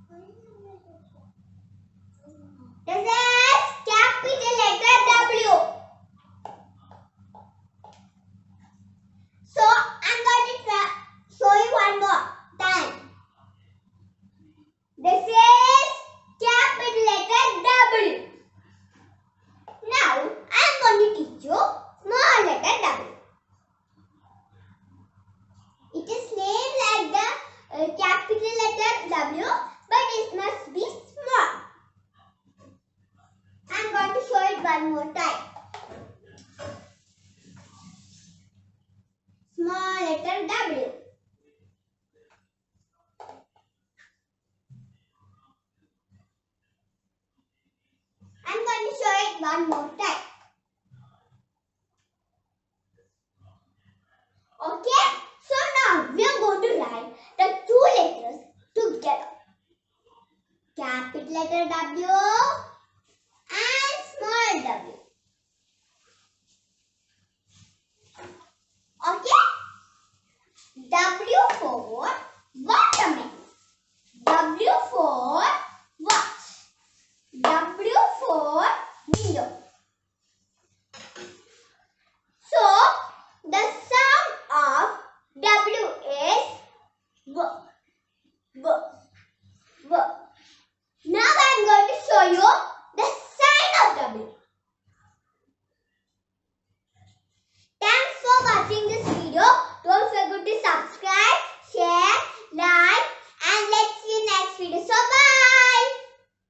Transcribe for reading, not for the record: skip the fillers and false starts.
This is capital letter W. So I'm going to show you one more time. This is capital letter W. Now I'm going to teach you small letter W. It is named like the capital letter W, but it must be small. I'm going to show it one more time. Small letter W. I'm going to show it one more time. Okay? So now we are going to write the two letters together. Capital letter W and small w. Okay? W for watermelon. W for watch. W for window. So, the sound of W is W. W. W. Now I am going to show you